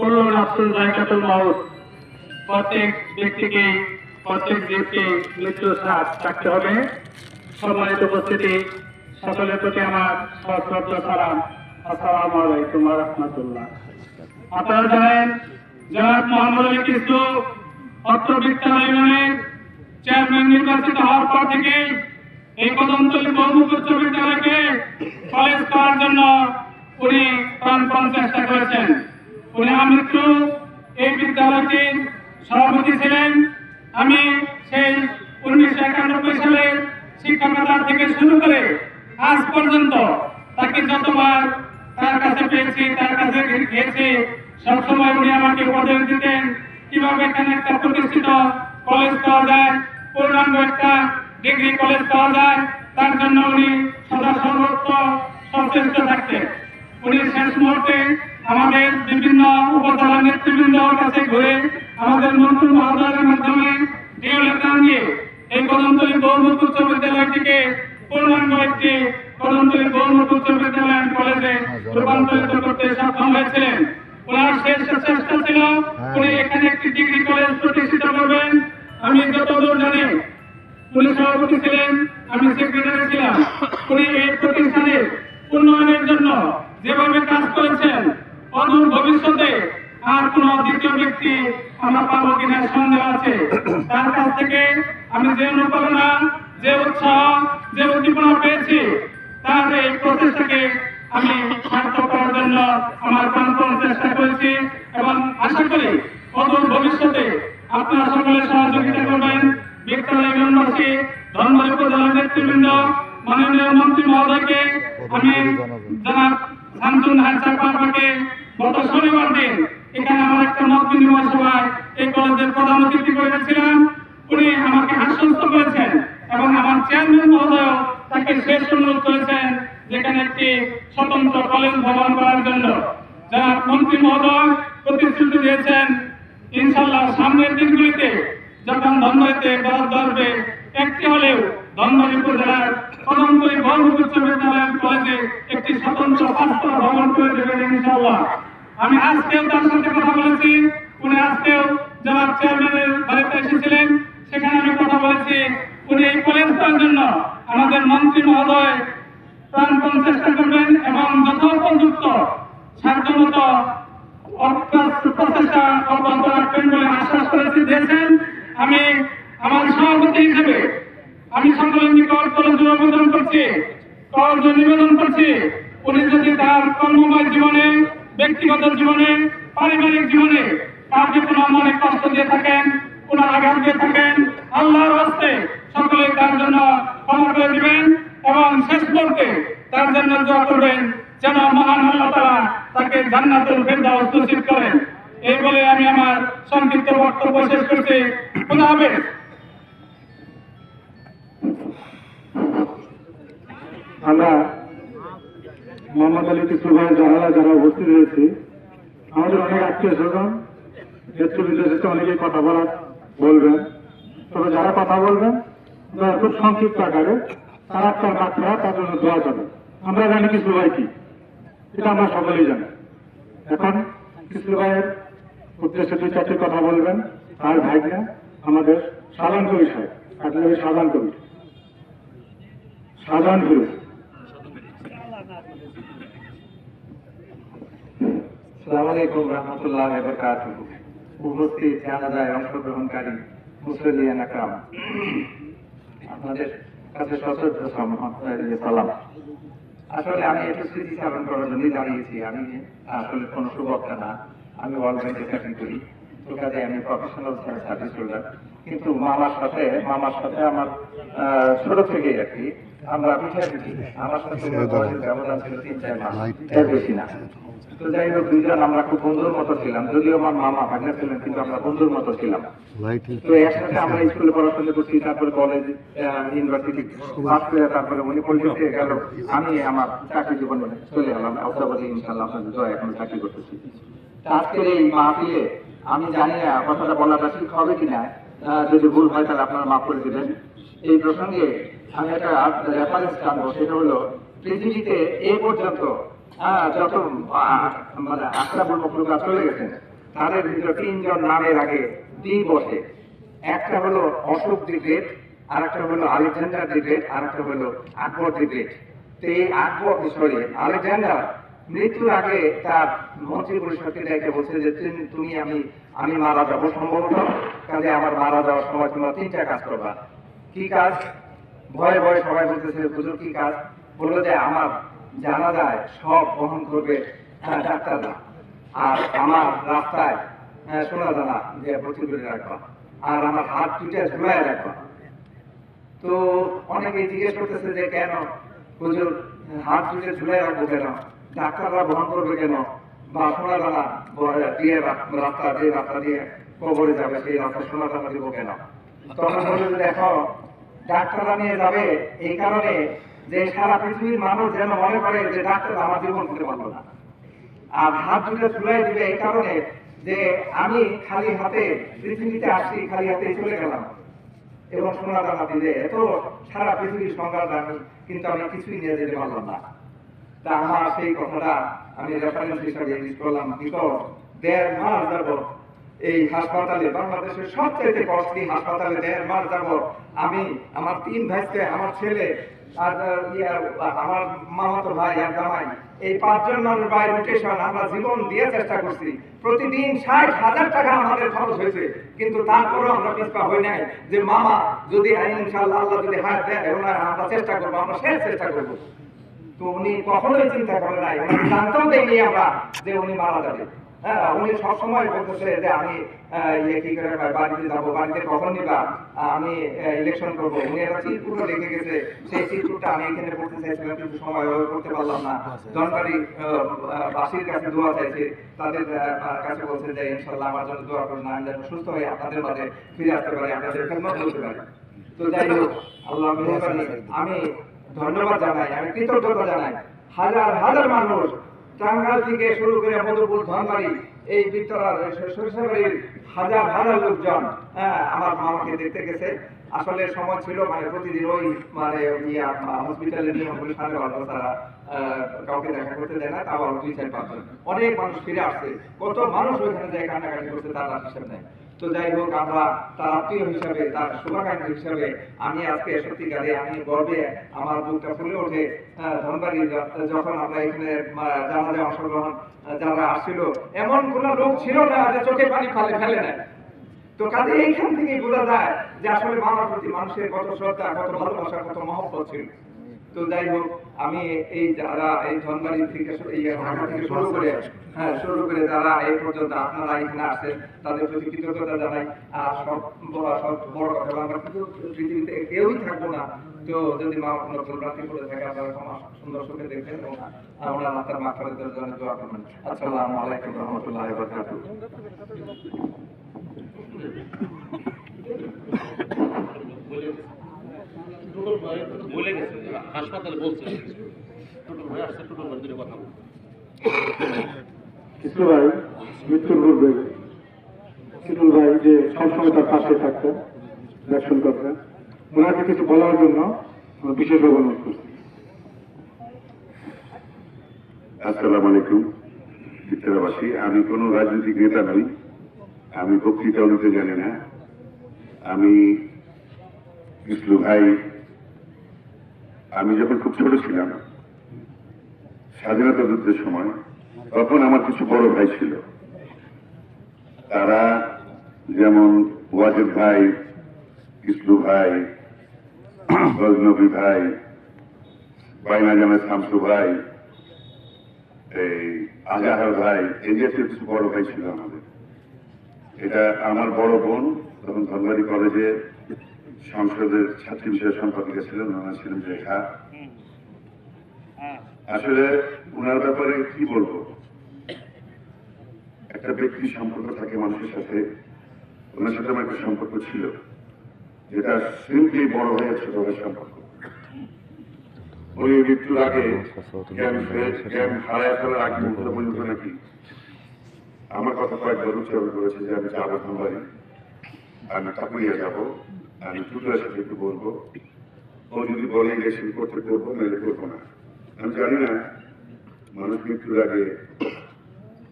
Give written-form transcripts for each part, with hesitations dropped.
কুল্লু নাফসুন যায়কাতুল মাউত, প্রত্যেক ব্যক্তিকে প্রত্যেক জীবকে মৃত্যুর স্বাদ চাকতে হবে। সম্মানিত উপস্থিতি, সকলের প্রতি আমার সশ্রদ্ধ সালাম, আসসালামু আলাইকুম ওয়া রাহমাতুল্লাহ। আপনারা জানেন জনাব মোহাম্মদ আলী কৃষ্ণ অত্র বিদ্যালয় ইউনিয়নের চেয়ারম্যান নির্বাচিত হওয়ার পর থেকে এই কদমতলী বহুমুখ উচ্চ বিদ্যালয়কে কলেজ করার জন্য উনি প্রাণপণ চেষ্টা করেছেন। উনি আমৃত্যু এই বিদ্যালয়টির সভাপতি ছিলেন। আমি সেই 1991 সালের শিক্ষকতা থেকে শুরু করে আজ পর্যন্ত তাকে যতবার তার কাছে পেয়েছি, তার কাছে গিয়েছি, সবসময় উনি আমাকে উপদেশ দিতেন কিভাবে এখানে একটা প্রতিষ্ঠিত কলেজ পাওয়া যায়, পূর্ণাঙ্গ একটা ডিগ্রি কলেজ পাওয়া যায়, তার জন্য উনি সদা সর্বত্র সচেষ্ট থাকতেন। উনি শেষ মুহূর্তে আমাদের বিভিন্ন উপজেলা নেতৃবৃন্দর কাছে ঘুরে আমাদের মন্ত্রী মহোদয়ের মাধ্যমে দৃঢ় লেখা নিয়ে এই কদমতলী বহুমুখ উচ্চ বিদ্যালয়টিকে পূর্ণাঙ্গ একটি কদমতলী বহুমুখ উচ্চ বিদ্যালয় কলেজে রূপান্তরিত করতে সক্ষম হয়েছিলেন। ওনার শেষ চেষ্টা ছিল উনি এখানে একটি ডিগ্রি কলেজ প্রতিষ্ঠিত করবেন। আমি যতদূর জানি উনি সভাপতি ছিলেন, আমি সেক্রেটারি ছিলাম। উনি এই প্রতিষ্ঠানের উন্নয়নের জন্য যেভাবে কাজ করেছেন, অদূর ভবিষ্যতে আর কোন দ্বিতীয় ব্যক্তি আমরা পাবো কিনা সন্দেহ আছে। তার কাছ থেকে আমি যে অনুপ্রেরণা, যে উৎসাহ, যে উদ্দীপনা পেয়েছি, তার এই প্রচেষ্টাকে আমি সার্থক করার জন্য আমার প্রাণপণ চেষ্টা করেছি এবং আশা করি অদূর ভবিষ্যতে আপনারা সকলে সহযোগিতা করবেন। বিদ্যালয় ইউনিয়নবাসী, ধর্মপুর উপজেলার নেতৃবৃন্দ, মাননীয় মন্ত্রী মহোদয়কে আমি জনাব শামসুন হাসান পাপাকে গত শনিবার দিন এখানে আমার একটা মত বিনিময় সভায় এই কলেজের প্রধান অতিথি করেছিলাম। উনি আমাকে আশ্বস্ত করেছেন এবং আমার চেয়ারম্যান মহোদয় তাকে শেষ অনুরোধ করেছেন যেখানে একটি স্বতন্ত্র কলেজ ভবন করার জন্য। যারা মন্ত্রী মহোদয় প্রতিশ্রুতি দিয়েছেন ইনশাল্লাহ সামনের দিনগুলিতে যখন ধনবাড়িতে বরাদ্দ আসবে একটি হলেও ধনবাড়ি উপজেলার কদমতলী বহুমুখ উচ্চ বিদ্যালয় কলেজে একটি স্বতন্ত্র পাঁচতলা ভবন করে দেবেন ইনশাল্লাহ। আমি আজকেও তার সাথে কথা বলেছি, উনি আজকেও জনাব চেয়ারম্যানের বাড়িতে এসেছিলেন, সেখানে আমি কথা বলেছি। উনি এই কলেজ করার জন্য আমাদের মন্ত্রী মহোদয় প্রাণপণ চেষ্টা করবেন এবং যথোপযুক্ত সাধ্যমত প্রচেষ্টা অব্যাহত রাখবেন বলে আশ্বাস দিয়েছেন। আমি আমার সভাপতি হিসেবে আমি সকলের নিকট কলেজ আবেদন করছি, কলেজ নিবেদন করছি, উনি যদি তার কর্মময় জীবনে, ব্যক্তিগত জীবনে, পারিবারিক জীবনে কাউকে কোনো মনে কষ্ট দিয়ে থাকেন, কোনো আঘাত দিয়ে থাকেন, আল্লাহর হস্তে সকলে তার জন্য ক্ষমা করে দিবেন এবং শেষ মুহূর্তে তার জন্য দোয়া করবেন যেন মহান আল্লাহ তাআলা তাকে জান্নাতুল ফেরদাউস নসিব করেন। এই বলে আমি আমার সংক্ষিপ্ত বক্তব্য শেষ করছি। খোদা হাফেজ। আমরা মোহাম্মদ আলী কৃষ্ণ ভাইয়ের যারা উপস্থিত হয়েছি, আমাদের অনেক আত্মীয় স্বজন নেতৃবৃন্দ এসেছে, অনেকেই কথা বলবেন। তবে যারা কথা বলবেন তারা খুব সংক্ষিপ্ত আকারে তার আত্মার বাচ্চারা তার জন্য দোয়া করবেন। আমরা জানি কৃষ্ণ ভাই কি, এটা আমরা সকলেই জানি। এখন কৃষ্ণ ভাইয়ের উদ্দেশ্যে দুই চারটি কথা বলবেন তার ভাইকে আমাদের সাধারণ কবি সাহেব, কাটলেবি সাধারণ কবি সাধারণ গুরু। আসসালামু আলাইকুম রহমতুল্লাহ বারাকাতুহু। উপস্থিত জানাজায় অংশগ্রহণকারী মুসলিয়ান আকরাম, আপনাদের কাছে সশ্রদ্ধ সালাম। আসলে আমি একটু স্মৃতিচারণ করার জন্য দাঁড়িয়েছি। আমি আসলে কোনো সুবক্তা না, আমি অলরেডি চাকরি করি, তো কাজে আমি প্রফেশনাল সার্ভিস হোল্ডার। কিন্তু মামার সাথে আমার ছোট থেকেই আর কি আমরা পিঠাপিঠি, আমার সাথে ব্যবধান ছিল 3-4 মাস, এর বেশি না। তো যাই হোক, দুইজন আমরা খুব বন্ধুর মতো ছিলাম, যদিও আমার মামা ভাগ্নে ছিলেন, কিন্তু আমরা বন্ধুর মতো ছিলাম। তো একসাথে আমরা স্কুলে পড়াশোনা করছি, তারপরে কলেজ, ইউনিভার্সিটি পাস করে তারপরে উনি পরিচিতি গেল, আমি আমার চাকরি জীবনে চলে গেলাম। অবদাবধি ইনশাল্লাহ আপনাদের দোয়া এখন চাকরি করতেছি। আজকের এই মাহফিলে আমি জানি না কথাটা বলাটা ঠিক হবে কিনা, যদি ভুল হয় তাহলে আপনারা মাফ করে দেবেন। এই প্রসঙ্গে আমি একটা রেফারেন্স টানবো, সেটা হলো পৃথিবীতে এ পর্যন্ত যত মানে আশরাফুল মখলুকাত চলে গেছেন, তাদের ভিতরে তিনজন নামের আগে দি বসে। একটা হলো অশোক দি গ্রেট, আর একটা হলো আলেকজান্ডার দি গ্রেট, আর একটা হলো আকবর দি গ্রেট। তো এই আকবর আলেকজান্ডার মৃত্যুর আগে তার মন্ত্রী পরিষদকে ডেকে বলছে যে তুমি আমি মারা যাবো সম্ভবত, কাজে আমার মারা যাওয়ার সময় তোমরা তিনটা কাজ করবা। কি কাজ? ভয়ে ভয়ে সবাই বলতেছে হুজুর কি কাজ? বললো যে আমার জানা যায় সব বহন করবে ডাক্তাররা, আর আমার রাস্তায় শোনা জানা যে ভর্তি করে রাখবা, আর আমার হাত দুইটা ঝুলাই রাখবা। তো অনেকে জিজ্ঞেস করতেছে যে কেন হুজুর হাত দুইটা ঝুলাই রাখবো কেন, ডাক্তাররা বহন করবে কেন, বা শোনা জানা দিয়ে রাস্তা যে রাস্তা দিয়ে কবরে যাবে সেই রাস্তা শোনা জানা দিব কেন? তখন বললো যে দেখো, ডাক্তাররা নিয়ে যাবে এই কারণে যে সারা পৃথিবীর মানুষ যেন মনে করে যে ডাক্তার আমার জীবন দিতে পারলো না, আর হাত দুটো ঝুলাই দিবে এই কারণে যে আমি খালি হাতে পৃথিবীতে আসছি, খালি হাতে চলে গেলাম এবং সোনা দানা দিলে এত সারা পৃথিবীর সংগ্রাম আমি কিন্তু আমি কিছুই নিয়ে যেতে পারলাম না। তা আমার সেই কথাটা আমি রেফারেন্স হিসাবে ইউজ করলাম। বিকজ 1.5 মাস যাবত এই হাসপাতালে, বাংলাদেশের সবচেয়ে কস্টলি হাসপাতালে 1.5 মাস যাবত আমি আমার 3 ভাইকে, আমার ছেলে আর আমার মামাতো ভাই আর জামাই, এই 5 জন মানুষ বাই রোটেশন আমরা জীবন দিয়ে চেষ্টা করছি। প্রতিদিন 60,000 টাকা আমাদের খরচ হয়েছে, কিন্তু তারপরেও আমরা পিছপা হই নাই যে মামা যদি ইনশাআল্লাহ আল্লাহ যদি হায়াত দেয় আমরা চেষ্টা করবো, আমরা শেষ চেষ্টা করবো। তো উনি কখনোই চিন্তা করে নাই, উনি জানতেও দেয়নি আমরা যে উনি মারা যাবে। হ্যাঁ, উনি সবসময় বলতেছে যে আমি কি করে বাড়িতে যাবো, বাড়িতে কখন নিবা, আমি ইলেকশন করবো। উনি একটা চিরকুটও লিখে গেছে, সেই চিরকুটটা আমি এখানে পড়তে চাইছিলাম কিন্তু সময় করতে পারলাম না। ধনবাড়ি বাসীর কাছে দোয়া চাইছে, তাদের কাছে বলছে যে ইনশাল্লাহ আমার জন্য দোয়া করুন, আমি যেন সুস্থ হয়ে আপনাদের মাঝে ফিরে আসতে পারি, আপনাদের খেদমত করতে পারি। তো যাই হোক, আল্লাহ মেহেরবানি, আমি ধন্যবাদ জানাই, আমি কৃতজ্ঞতা জানাই। হাজার হাজার মানুষ টাঙ্গাইল থেকে শুরু করে মধুপুর, ধনবাড়ি, এই বিত্তরার সরিষাবাড়ির হাজার হাজার লোকজন আমার মামাকে দেখতে গেছে। আসলে সময় ছিল মানে প্রতিদিন ওই হসপিটালের নিয়মগুলি 12:30 তারা কাউকে দেখা করতে দেয় না, তাও 2-4-5 জন। অনেক মানুষ ফিরে আসছে, কত মানুষ ওইখানে যায় কান্নাকাটি করছে, তার হিসাব নেই। তো যাই হোক, আমরা তার আত্মীয় হিসাবে, তার শুভাকাঙ্ক্ষী হিসাবে আমি আজকে সত্যিকারে আমি গর্বে আমার বুকটা ফুলে ওঠে। ধনবাড়ি যখন আমরা এখানে জানাজায় অংশগ্রহণ যারা আসছিল, এমন কোন লোক ছিল না যে চোখে পানি ফেলে না। তো কাজে এইখান থেকে বোঝা যায় যে আসলে মামার প্রতি মানুষের কত শ্রদ্ধা, কত ভালোবাসা, কত মহব্বত ছিল। তো যাই হোক, আমি এই যারা এই ধনবাড়ি থেকে শুরু করে যারা এই পর্যন্ত আপনারা এখানে আসেন, তাদের প্রতি কৃতজ্ঞতা জানাই। আর সব বড় কথা, আমরা কিন্তু পৃথিবীতে কেউই থাকবো না, তো যদি মা কোনো ভুলভ্রান্তি করে থাকে আপনারা ক্ষমা সুন্দর চোখে দেখবেন এবং ওনার মাতার মাথার জন্য দোয়া করবেন। আসসালামু আলাইকুম রহমতুল্লাহি ওয়া বারাকাতুহু। বলে গেছে হাসপাতালে বলছে টোটো ভাই আসছে, টোটো ভাই দুটো কথা বলছে। কিশোর ভাই মৃত্যুর পূর্বে কিশোর ভাই যে সবসময় তার পাশে থাকতেন, দর্শন করতেন, ওনাকে কিছু বলার জন্য বিশেষ অনুরোধ করছি। আসসালামু আলাইকুম বিত্তরাবাসী। আমি কোনো রাজনৈতিক নেতা নই, আমি বক্তৃতা দিতে জানি না। আমি বিষ্ণু ভাই, আমি যখন খুব ছোট ছিলাম স্বাধীনতা যুদ্ধের সময়, তখন আমার কিছু বড় ভাই ছিল। তারা যেমন ওয়াজেদ ভাই, বিষ্ণু ভাই, গজনবী ভাই, বাইনা জামের শামসু ভাই, এই আজাহার ভাই, এই জাতীয় কিছু বড় ভাই ছিল আমাদের। এটা আমার বড় বোন তখন ধনবাড়ি কলেজে সংসদের ছাত্রী বিষয় সম্পাদিকা ছিলেন, ওনার ছিলেন রেখা। আসলে ওনার ব্যাপারে কি বলবো, একটা ব্যক্তির সম্পর্ক থাকে মানুষের সাথে, ওনার সাথে আমার একটা সম্পর্ক ছিল যেটা সিম্পলি বড় ভাইয়ের ছোট ভাইয়ের সম্পর্ক। উনি মৃত্যুর আগে জ্ঞান হারায় ফেলার আগে মুহূর্ত পর্যন্ত নাকি আমার কথা কয়েকবার উচ্চারণ করেছে যে আমি যাবো ধনবাড়ি, আমি কাকুরিয়া যাবো, আমি টুকরার সাথে একটু বলবো, ও যদি বলে ইলেকশন করতে করবো, নাহলে করবো না। আমি জানি না মানুষ মৃত্যুর আগে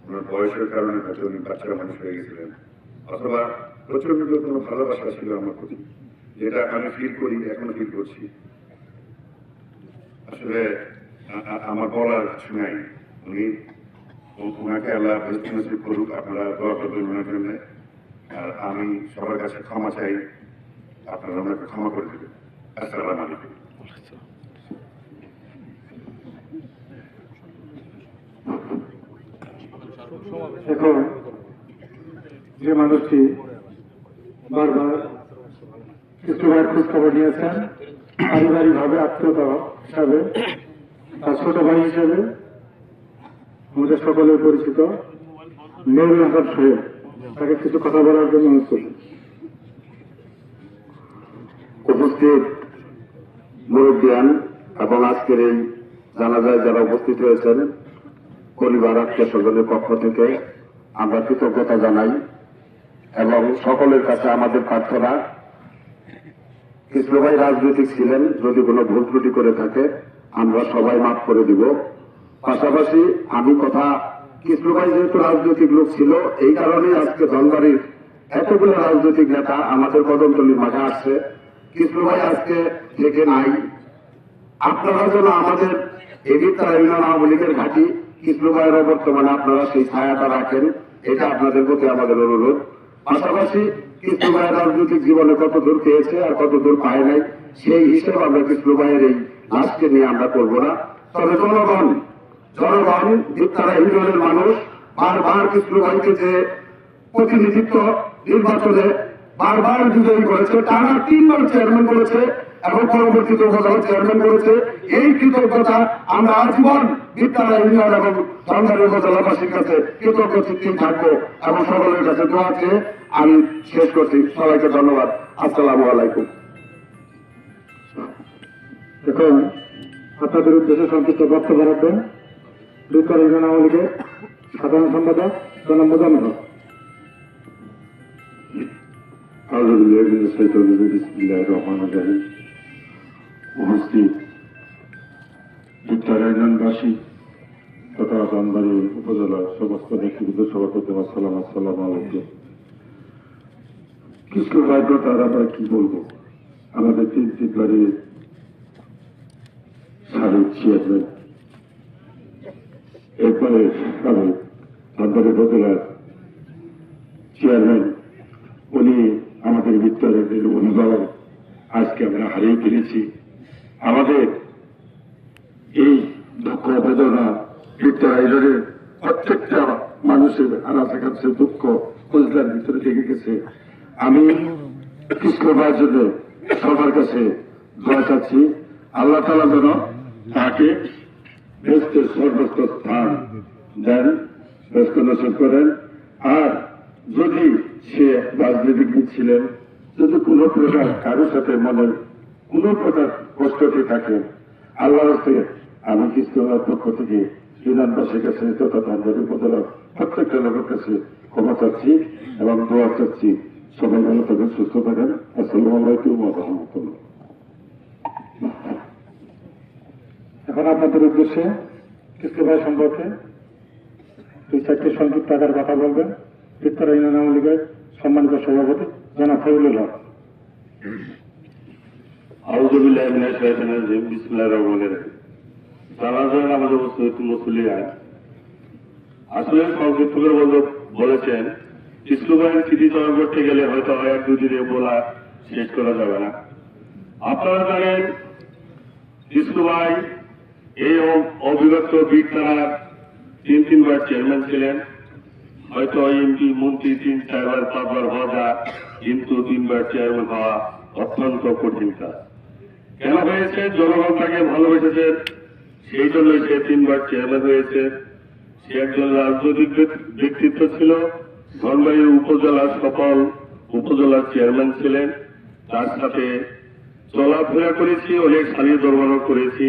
ওনার বয়সের কারণে হয়তো উনি বাচ্চা মানুষ হয়ে গেছিলেন, অথবা প্রচন্ড কোনো ভালোবাসা ছিল আমার প্রতি, যেটা আমি ফিল করি, এখনো ফিল করছি। আসলে আমার বলার কিছু নাই। উনি ওনাকে আল্লাহ নসিব করুক, আপনারা দোয়া করবেন ওনার জন্য। আর আমি সবার কাছে ক্ষমা চাই, আপনারা ওনাকে ক্ষমা করে দেবেন। আসসালামু আলাইকুম। এখন যে মানুষটি বারবার কিছু ভাইয়ের খোঁজ খবর নিয়েছেন, পারিবারিকভাবে আত্মীয়তা হিসাবে, তার ছোট ভাই হিসেবে আমাদের সকলের পরিচিত নুরুল হাসান সোহেল, তাকে কিছু কথা বলার জন্য অনুরোধ করছি। উপস্থিত মুরব্বিয়ান এবং আজকের এই জানাজায় যারা উপস্থিত হয়েছেন, পরিবার আত্মীয় স্বজনের পক্ষ থেকে আমরা কৃতজ্ঞতা জানাই এবং সকলের কাছে আমাদের প্রার্থনা, কৃষ্ণ ভাই রাজনৈতিক ছিলেন, যদি কোনো ভুল ত্রুটি করে থাকে আমরা সবাই মাফ করে দিব। পাশাপাশি আমি কথা, কৃষ্ণ ভাই যেহেতু রাজনৈতিক লোক ছিল, এই কারণেই আজকে ধনবাড়ির এতগুলো রাজনৈতিক নেতা আমাদের কদমতলির মাঠে আসছে। কৃষ্ণ ভাই আজকে থেকে নাই, আপনারা যেন আমাদের এদিকটা ইউনিয়ন আওয়ামী লীগের ঘাঁটি কৃষ্ণ ভাইয়ের বর্তমানে আপনারা সেই ছায়াটা রাখেন, এটা আপনাদের প্রতি আমাদের অনুরোধ। পাশাপাশি কৃষ্ণ ভাইয়ের রাজনৈতিক জীবনে কত দূর পেয়েছে আর কত দূর পায় নাই, সেই হিসেবে আমরা কৃষ্ণ ভাইয়ের এই লাশকে নিয়ে আমরা করবো না। তবে জনগণ তারা ইউনিয়নের মানুষ বারবার কৃষ্ণ ভাইকে যে প্রতিনিধিত্ব নির্বাচনে বারবার বিজয়ী করেছে, টানা 3 বার চেয়ারম্যান করেছে এবং পরবর্তীতে উপজেলা চেয়ারম্যান করেছে, এই কৃতজ্ঞতা আমরা আজীবন বিদ্যারা ইউনিয়ন এবং ধনবাড়ি উপজেলাবাসীর কাছে কৃতজ্ঞ চিত্তি থাকবো এবং সকলের কাছে দোয়া চেয়ে আমি শেষ করছি। সবাইকে ধন্যবাদ। আসসালামু আলাইকুম। এখন আপনাদের উদ্দেশ্যে সংক্ষিপ্ত বক্তব্য রাখবেন বিদ্যারা ইউনিয়ন আওয়ামী লীগের সাধারণ সম্পাদক জনাব মোজাম্মেল হক। উপস্থিত বিদ্যারা ইউনিয়নবাসী তথা ধনবাড়ি উপজেলার সমস্ত ব্যক্তিগত সভাপতি, আসসালামু আলাইকুম। কৃষ্ণ ভাই কথা আর আমরা কি বলবো, আমাদের 3 সাবেক চেয়ারম্যান, এরপরে সাবেক ধনবাড়ি উপজেলার চেয়ারম্যান, উনি আমাদের বিদ্যালয়ের অভিভাবক, আজকে আমরা হারিয়ে ফেলেছি। আমাদের এই দুঃখ বেদনা বিদ্যালয়ের প্রত্যেকটা মানুষের কাছে দুঃখ ফজলার ভিতরে লেগে গেছে। আমি কৃষ্ণ ভাইয়ের জন্য সবার কাছে দোয়া চাচ্ছি, আল্লাহ তাআলা যেন তাকে বেহেশতের সর্বোচ্চ স্থান দেন, বেহেশত নসিব করেন। আর যদি সে রাজনীতিবিদ ছিলেন, যদি কোনো প্রকার কারোর সাথে মনের কোনো প্রকার কষ্টতে থাকে, আল্লাহর হস্তে আমি কৃষ্ণভাইয়ের পক্ষ থেকে ইউনিয়নবাসীর কাছে তথা ধনবাড়ি উপজেলার প্রত্যেকটা লোকের কাছে ক্ষমা চাচ্ছি এবং দোয়া চাচ্ছি। সবাই ভালো থাকেন, সুস্থ থাকেন। আসসালামু আলাইকুম ওয়া রাহমাতুল্লাহ। এখন আপনাদের উদ্দেশ্যে কৃষ্ণ ভাই সম্পর্কে 2-4টি সংক্ষিপ্ত আকার কথা বলবেন বিদ্যারা ইউনিয়ন আওয়ামী লীগের সম্মানিত সভাপতি জনাব ফজলুল হক। আউযু বিল্লাহি মিনাশ শাইতানির রাজিম। বিসমিল্লাহির রহমানির রহিম। জানাজার আমাদের উপস্থিত মুসল্লিয়ান, আসলে সংক্ষিপ্ত করে বলেছেন, কৃষ্ণ ভাইয়ের স্মৃতিচারণ করতে গেলে হয়তো 1-2 দিনে বলা শেষ করা যাবে না। আপনারা জানেন কৃষ্ণ ভাই এই অবিভক্ত বিদ্যালয়ের 3 বার চেয়ারম্যান ছিলেন। হয়তো এমপি মন্ত্রী 3-4 বার 5 বার হওয়া যায়, কিন্তু 3 বার চেয়ারম্যান হওয়া অত্যন্ত কঠিন কাজ। কেন হয়েছে? জনগণ তাকে ভালোবেসেছেন, সেই জন্য সে 3 বার চেয়ারম্যান হয়েছে। সে একজন রাজনৈতিক ব্যক্তিত্ব ছিল, ধনবাড়ি উপজেলার সকল উপজেলার চেয়ারম্যান ছিলেন। তার সাথে চলাফেরা করেছি, অনেক সারি দরবারও করেছি।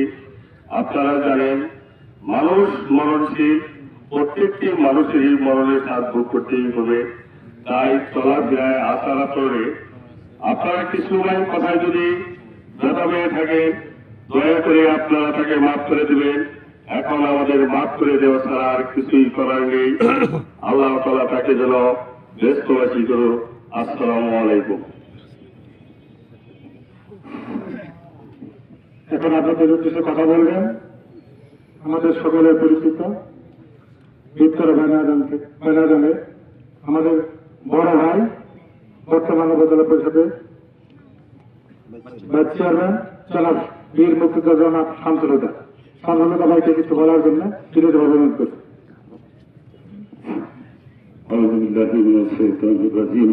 আপনারা জানেন মানুষ মরণশীল, প্রত্যেকটি মানুষেরই মরণের স্বাদ ভোগ করতেই হবে। তাই চলাফেরায় আচার আচরণে আপনারা কৃষ্ণ ভাইয়ের কথায় যদি ব্যথা পেয়ে থাকেন, দয়া করে আপনারা তাকে মাফ করে দেবেন এখন আমাদের মাফ করে দেওয়া ছাড়া আর কিছুই করার নেই। আল্লাহ তাআলা তাকে যেন ব্যস্তবাসী করো। আসসালামু আলাইকুম। এখন আপনাদের উদ্দেশ্যে কথা বলবেন আমাদের সকলের পরিচিত ভিক্টর ব্যানার্জনের আমাদের বড় ভাই, বর্তমান উপজেলা পরিষদের ভাইস চেয়ারম্যান জনাব বীর মুক্তিযোদ্ধা জনাব শামসুলহুদা। শামসুলহুদা ভাইকে কিছু বলার জন্য বিনীতভাবে অনুরোধ করছি। আউযু বিল্লাহি মিনাশ শাইতানির রাজিম।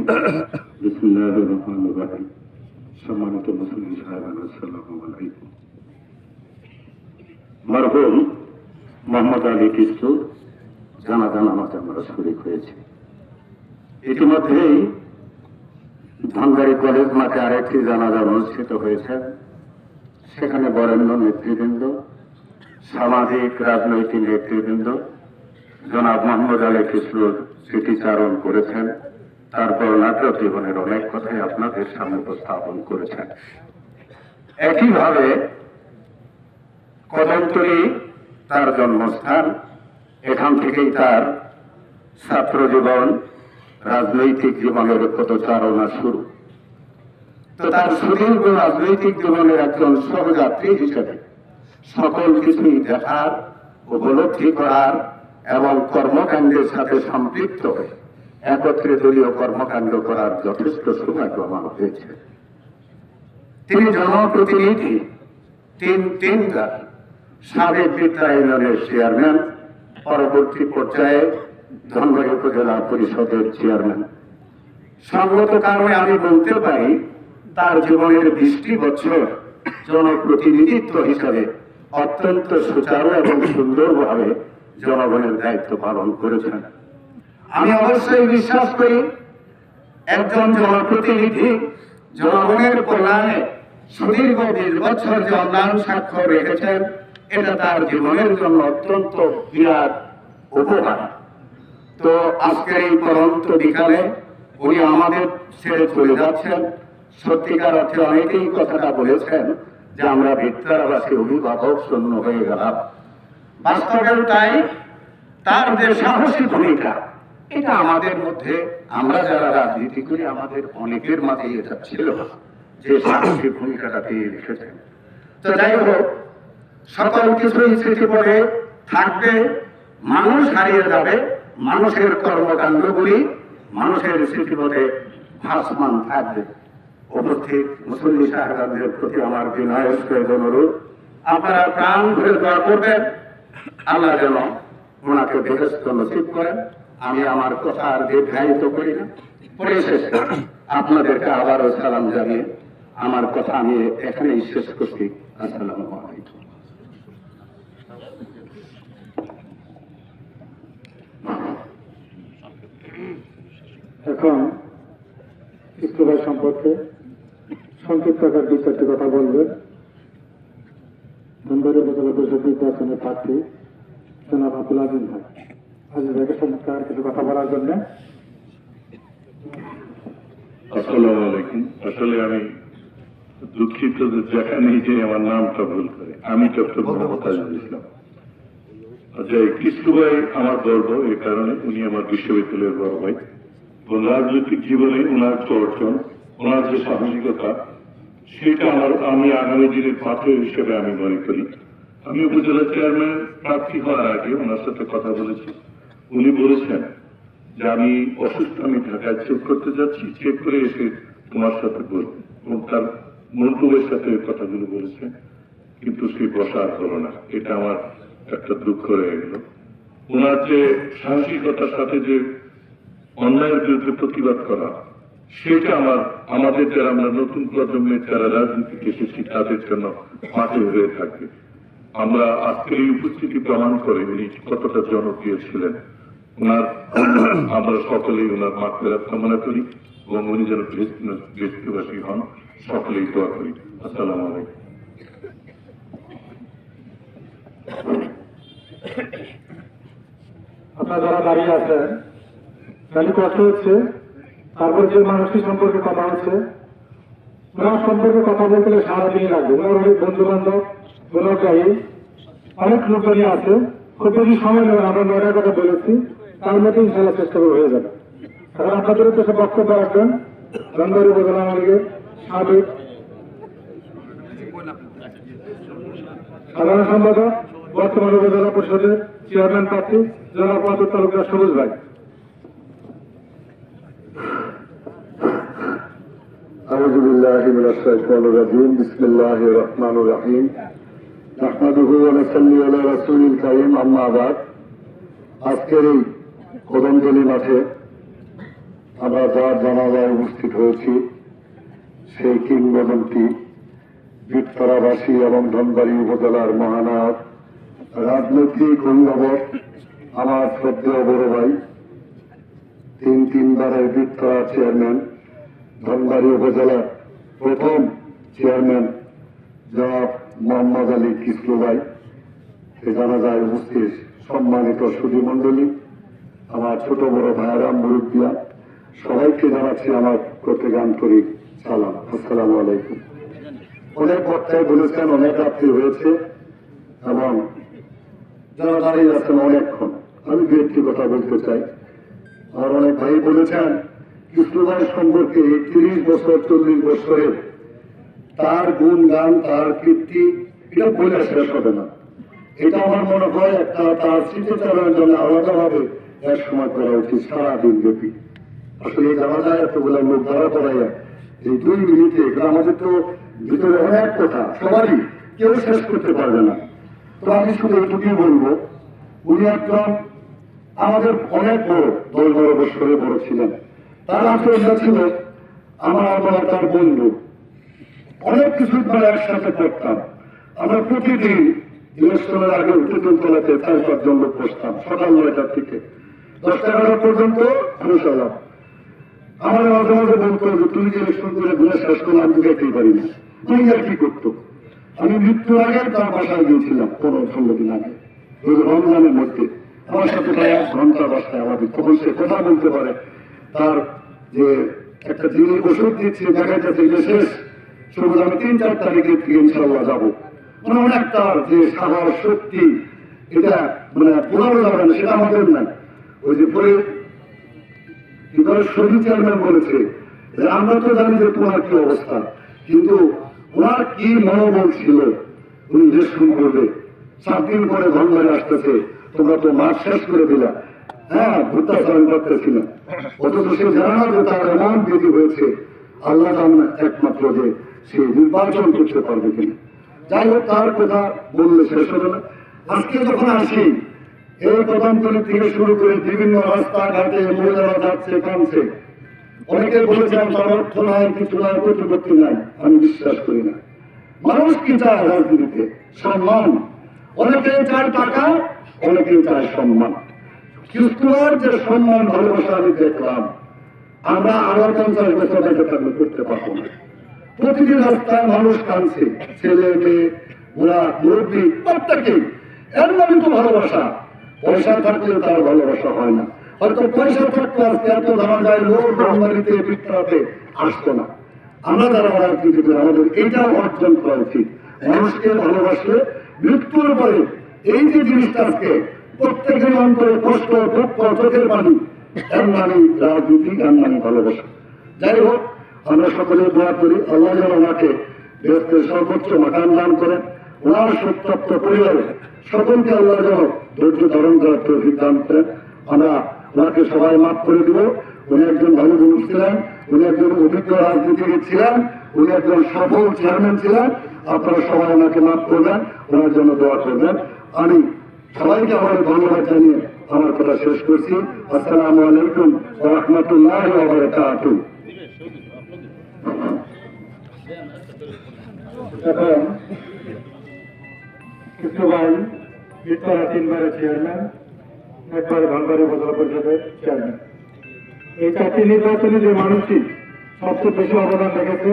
বিসমিল্লাহির রহমানির রহিম। সম্মানিত মুসলিম সাহেবান, আসসালামু আলাইকুম। মরহুম মোহাম্মদ আলী কিস্তুর জানাজা নামাজে আমরা শরীক হয়েছি। ইতিমধ্যেই ধনবাড়ি কলেজ মাঠে আরেকটি জানাজা অনুষ্ঠিত হয়েছে। সেখানে বরেণ্য নেতৃবৃন্দ, সামাজিক রাজনৈতিক নেতৃবৃন্দ জনাব মোহাম্মদ আলী কিস্তুর স্মৃতিচারণ করেছেন। তারপর নাটক জীবনের অনেক কথাই আপনাদের সামনে উপস্থাপন করেছেন। একইভাবে কদমতলী তার জন্মস্থান, এখান থেকেই তার ছাত্র জীবন, রাজনৈতিক জীবনের পদচারণা শুরু। তো তার সুদীর্ঘ রাজনৈতিক জীবনের একজন সহযাত্রী হিসেবে সকল কিছুই দেখার, উপলব্ধি করার এবং কর্মকাণ্ডের সাথে সম্পৃক্ত হয়ে একত্রে দলীয় কর্মকাণ্ড করার যথেষ্ট সৌভাগ্য আমার হয়েছে। তিনি জনপ্রতিনিধি, তিনবার সাবেক বিদ্যা ইউনিয়নের চেয়ারম্যান, পরবর্তী পর্যায়ে ধনবাড়ি উপজেলা পরিষদের চেয়ারম্যান। সঙ্গত কারণে আমি বলতে পারি তার জীবনের 20টি বছর জনপ্রতিনিধিত্ব হিসাবে অত্যন্ত সুচারু এবং সুন্দরভাবে জনগণের দায়িত্ব পালন করেছেন। আমি অবশ্যই বিশ্বাস করি একজন জনপ্রতিনিধি জনগণের কল্যাণে সুদীর্ঘ 20 বছর যে অন্যান্য স্বাক্ষর রেখেছেন, এটা তার জীবনের জন্য অত্যন্ত বিরাট উপহার। তো আজকের এই পরন্ত বিকালে উনি আমাদের ছেড়ে চলে যাচ্ছেন। সত্যিকার অর্থে অনেকেই কথাটা বলেছেন যে আমরা ভিক্টরাবাসী অভিভাবক শূন্য হয়ে গেলাম। বাস্তবেও তাই। তার যে সাহসী ভূমিকা, এটা আমাদের মধ্যে, আমরা যারা রাজনীতি করি আমাদের অনেকের মাঝে এটা ছিল যে সাহসী ভূমিকাটা পেয়ে রেখেছেন। তো যাই হোক, সকল কিছুই স্মৃতিপটে থাকবে, মানুষ হারিয়ে যাবে, মানুষের কর্মকাণ্ডগুলি মানুষের স্মৃতিপটে ভাসমান থাকবে। উপস্থিত মুসল্লি সাহেবদের প্রতি আমার বিনয়ের অনুরোধ, আপনারা প্রাণ ভরে দোয়া করবেন আল্লাহ যেন ওনাকে বেহেশত নসিব করেন। আমি আমার কথা আর দীর্ঘায়িত করি না। পরিশেষে আপনাদেরকে আবারও সালাম জানিয়ে আমার কথা আমি এখানেই শেষ করছি। আসসালামু আলাইকুম। এখন কিস্তু ভাই সম্পর্কে সংক্ষিপ্ত আকার 2-4টি কথা বলবেন ধনবাড়ি উপজেলা পরিষদ নির্বাচনের প্রার্থী জনাব আব্দুল আজিজ ভাই। আজিজ ভাইকে সংক্ষিপ্ত কিছু কথা বলার জন্য। আসসালামু আলাইকুম। আসলে আমি দুঃখিত যে যেখানেই যে আমার নামটা ভুল করে। আমি ডক্টর মোহাম্মদ আজিজুল ইসলাম। আচ্ছা, কিস্তু ভাই আমার গর্ব এই কারণে, উনি আমার বিশ্ববিদ্যালয়ের বড় ভাই। রাজনৈতিক জীবনে ওনার চর্চন, ওনার যে সাহসিকতা, সেটা আমি আগামী দিনের পাথর হিসেবে আমি মনে করি। আমি উপজেলা চেয়ারম্যান প্রার্থী হওয়ার আগে ওনার সাথে কথা বলেছি। উনি বলেছেন যে আমি অসুস্থ, আমি ঢাকায় চেক করতে যাচ্ছি, চেক করে এসে তোমার সাথে বলবো, এবং তার মন্তব্যের সাথে কথাগুলো বলেছেন। কিন্তু সে বসা আর হলো না। এটা আমার একটা দুঃখ রয়ে গেল। ওনার যে সাহসিকতার সাথে যে অন্যায়ের বিরুদ্ধে প্রতিবাদ করা, সেটা আমাদের যারা আমরা নতুন প্রজন্মের যারা রাজনীতিতে এসেছি তাদের জন্য মাঠে হয়ে থাকবে। আমরা আজকের এই উপস্থিতি প্রমাণ করে উনি কতটা জনপ্রিয় ছিলেন। আমরা সকলেই ওনার মাগফিরাত কামনা করি এবং উনি যেন বৃষ্টিবাসী হন, সকলেই দোয়া করি। আসসালামু আলাইকুম। আপনারা যারা দাঁড়িয়ে আছেন, জানি কষ্ট হচ্ছে, তারপর যে মানুষটি সম্পর্কে কথা হচ্ছে, ওনার সম্পর্কে কথা বলতে গেলে সারাদিনই লাগবে। ওনার অনেক বন্ধু বান্ধব, ওনার গাড়ি অনেক লোকজনই আছে, খুব বেশি সময় নেবেন, আমরা 9টার কথা বলেছি, তার মধ্যে ইনশাল্লাহ চেষ্টা করে হয়ে যাবে। এখন আপনাদের তো সব বক্তব্য রাখবেন ধনবাড়ি উপজেলা আওয়ামী সাবেক সাধারণ সম্পাদক, বর্তমান উপজেলা পরিষদের চেয়ারম্যান প্রার্থী জনাব মাদুর তালুকদার সবুজ ভাই। أعوذ بالله من الشيطان الرجيم بسم الله الرحمن الرحيم نحمده ونصلي على رسول الكريم أما بعد আজকের এই কদমতলী মাঠে আমরা যার জানাজায় উপস্থিত হয়েছি সেই কিংবদন্তি বীরতরাবাসী এবং ধনবাড়ি উপজেলার মহানায়ক রাজনৈতিক অভিভাবক আমার শ্রদ্ধেয় বড় ভাই তিনবারের বীরতরা চেয়ারম্যান ধনবাড়ি উপজেলার প্রথম চেয়ারম্যান জনাব মোহাম্মদ আলী কিসলু ভাই এ জানাজায় উপস্থিত সম্মানিত সুধীমণ্ডলী, আমার ছোট বড় ভাইয়েরা মুরব্বিয়া, সবাইকে জানাচ্ছি আমার প্রত্যেক আন্তরিক সালাম, আসসালামু আলাইকুম। অনেক বক্তায় বলেছেন অনেক রাত্রি হয়েছে এবং যারা দাঁড়িয়ে আছেন অনেকক্ষণ, আমি দু একটি কথা বলতে চাই। আমার অনেক ভাই বলেছেন কিসলু ভাই সম্পর্কে 30 বছর 40 বছরে তার গুণগান তার কীর্তি এটা বলে শেষ হবে না। এটা আমার মনে হয় একটা তার স্মৃতিচারণের জন্য আলাদাভাবে এক সময় করা উচিত সারাদিন ব্যাপী। আসলে জানা যায় এতগুলো লোক ধরা পড়াইয়া এই 2 মিনিটে আমাদের তো ভিতরে অনেক কথা সবারই কেউ শেষ করতে পারবে না। তো আমি শুধু এটুকুই বলবো, উনি একজন আমাদের অনেক বড় 10-12 বছরের বড় ছিলেন। তার আচরণটা ছিল আমরা তার বন্ধু, অনেক কিছু আমরা একসাথে করতাম। আমরা প্রতিদিন ইলেকশনের আগে উত্তরতলাতে 4-5 জন লোক বসতাম, সকাল 9টা থেকে 10টা-11টা পর্যন্ত বসালাম। আমার মাঝে মাঝে বলতো যে তুমি যে ইলেকশন করে ঘুরে শেষ করলে আমি দেখতেই পারি না, তুমি আর কি করতো। আমি মৃত্যুর আগে তার বাসায় গিয়েছিলাম 15-16 দিন আগে, ওই রমজানের মধ্যে আমার সাথে প্রায় 1 ঘন্টা বাসায় আমাদের, তখন সে কথা বলতে পারে। তার যে একটা যিনি ওষুধ দিচ্ছে দেখা যাচ্ছে যে শেষ সবুজ, আমি 3-4 তারিখের থেকে ইনশাল্লাহ যাবো। মানে অনেক তার যে সাহস শক্তি এটা মানে বোঝানো যাবে না, সেটা আমাদের নাই। ওই যে পরে শহীদ চেয়ারম্যান বলেছে যে আমরা তো জানি যে তোমার কি অবস্থা, কিন্তু ওনার কি মনোবল ছিল, উনি ইলেকশন করবে 7 দিন পরে ধনবাড়ি আসতেছে, তোমরা তো মাঠ শেষ করে দিলা, হ্যাঁ ভূতাচরণ করতেছিল, অথচ সে জানা না যে তার এমন বিধি হয়েছে আল্লাহ জানেন একমাত্র যে সে নির্বাচন করতে পারবে কিনা। যাই হোক, তার কথা বললে শেষ হবে না। আজকে যখন আসি এই কদমতলী থেকে শুরু করে বিভিন্ন রাস্তাঘাটে মহিলারা যাচ্ছে কাঁদছে, অনেকে বলেছেন তার অর্থ নাই, কিছু নাই, প্রতিপত্তি নাই। আমি বিশ্বাস করি না। মানুষ কি চায় রাজনীতিতে? সম্মান। অনেকে চায় টাকা, অনেকে চায় সম্মান। খ্রিস্টান যে সম্মান ভালোবাসা আমি দেখলাম, আমরা আরো 50 বছর বেঁচে থাকলে করতে পারবো না। প্রতিদিন রাস্তায় মানুষ কাঁদছে, ছেলে মেয়ে ওরা মুরব্বী প্রত্যেকেই। এর নামে তো ভালোবাসা। পয়সা থাকলে তার ভালোবাসা হয় না। হয়তো পয়সা থাকলে আজকে এত জানা যায় লোক ধনবাড়িতে বিক্রাতে আসতো না। আমরা যারা রাজনীতি করি আমাদের এটাও অর্জন করা উচিত। মানুষকে ভালোবাসলে মৃত্যুর পরে এই যে জিনিসটা আজকে প্রত্যেকের অন্তরে কষ্ট দুঃখ চোখের পানি, এর নামে রাজনীতি, এর নামে ভালোবাসা। যাই হোক, আমরা সকলে দোয়া করি আল্লাহ যেন ওনাকে দেশের সর্বোচ্চ মাকাম দান করেন। ওনার সত্যাপ্ত পরিবারে সকলকে আল্লাহ যেন ধৈর্য ধারণ করার তৌফিক দান করেন। আমরা ওনাকে সবাই মাফ করে দিব। উনি একজন ভালো মানুষ ছিলেন, উনি একজন অভিজ্ঞ রাজনীতিবিদ ছিলেন, উনি একজন সফল চেয়ারম্যান ছিলেন। আপনারা সবাই ওনাকে মাফ করবেন, ওনার জন্য দোয়া করবেন। আমি সবাইকে আমার ধন্যবাদ জানিয়ে আমার কথা শেষ করছি। আসসালামু আলাইকুম ওয়া রাহমাতুল্লাহি ওয়া বারাকাতুহু। এখন কিসলু ভাই বীরতরা 3বারের চেয়ারম্যান, একবার ধনবাড়ি উপজেলা পরিষদের চেয়ারম্যান। এই 4টি নির্বাচনে যে মানুষটি সবচেয়ে বেশি অবদান রেখেছে,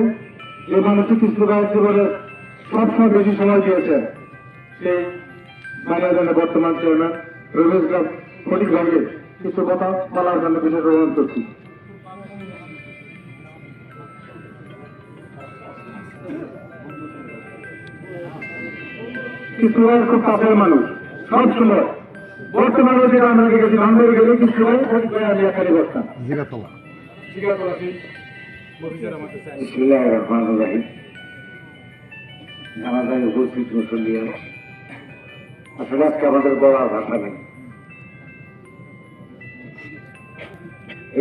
যে মানুষটি কিসলু ভাইয়ের জীবনে সবসময় বেশি সময় দিয়েছেন, সেই বাংলাদেশের বর্তমান চেয়ারম্যান রমেশ গ্রাম ফটিক ভাইকে কিছু কথা বলার জন্য বিশেষ অনুরোধ করছি। কৃষ্ণভাই খুব কাছের মানুষ সব সময়। বর্তমানে যেটা আমরা গেছি ধনবাড়ি গেলে কৃষ্ণভাই আমি একাই বসতাম। বিসমিল্লাহির রহমানির রহিম। জানাজায় উপস্থিত মুসল্লিয়ান, আসলে আজকে আমাদের বলার ভাষা নেই।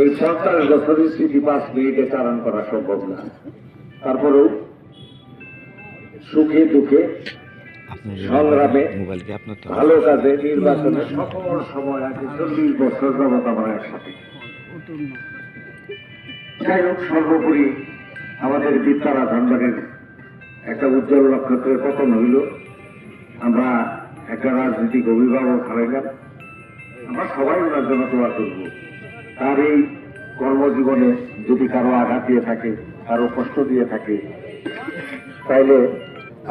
এই 47 বছরের স্মৃতি 5 মিনিটে চালান করা সম্ভব না। তারপরেও সুখে দুঃখে সংগ্রামে ভালো কাজে নির্বাচনে সকল সময় আছে 40 বছর যাবত আমরা একসাথে। যাই হোক, সর্বোপরি আমাদের বিদ্যারা ধনবাড়ির একটা উজ্জ্বল নক্ষত্রের পতন হইল। আমরা একটা রাজনৈতিক অভিভাবক হারাইলাম। আমরা সবাই ওনার জন্য দোয়া করব। তার এই কর্মজীবনে যদি কারো আঘাত দিয়ে থাকে, কারো কষ্ট দিয়ে থাকে, তাইলে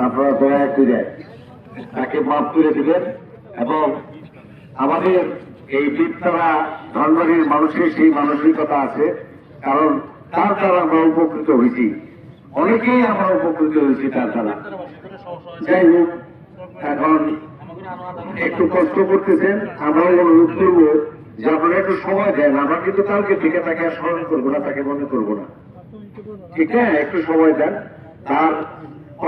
আপনারা দয়া করে তাকে মাফ করে দিবেন। এবং আমাদের এই বিদ্যারা ধনবাড়ির মানুষের সেই মানসিকতা আছে, কারণ তার দ্বারা আমরা উপকৃত হয়েছি, অনেকেই আমরা উপকৃত হয়েছি তার দ্বারা। যাই হোক, এখন একটু কষ্ট করতেছেন, আমরা অনুরোধ করবো যে আপনারা একটু সময় দেন। আমরা কিন্তু কালকে থেকে তাকে আর স্মরণ করবো না, তাকে মনে করবো না, ঠিক না? একটু সময় দেন। তার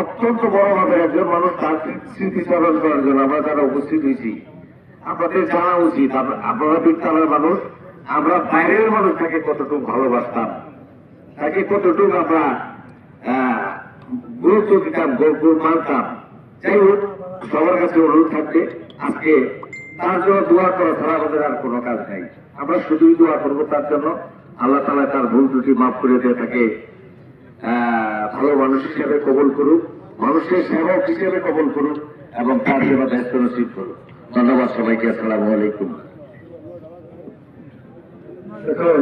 অত্যন্ত বড় ভাবে একজন মানুষ, তার স্মৃতিচারণ করার জন্য আমরা যারা উপস্থিত হয়েছি, আপনাদের জানা উচিত আপনারা বিদ্যালয়ের মানুষ, আমরা বাইরের মানুষ তাকে কতটুকু ভালোবাসতাম, তাকে কতটুকু আমরা গুরুত্ব দিতাম, মানতাম। যাই হোক, সবার কাছে অনুরোধ থাকবে আজকে তার জন্য দোয়া করা ছাড়া আমাদের আর কোনো কাজ নাই। আমরা শুধুই দোয়া করবো তার জন্য, আল্লাহ তাআলা তার ভুল ত্রুটি মাফ করে দিয়ে তাকে ভালো মানুষ হিসেবে কবুল করুক, মানুষের সেবক হিসেবে কবুল করুক এবং তার সেবা দায়িত্ব নসিব করুক। ধন্যবাদ সবাইকে। আসসালামু আলাইকুম। এখন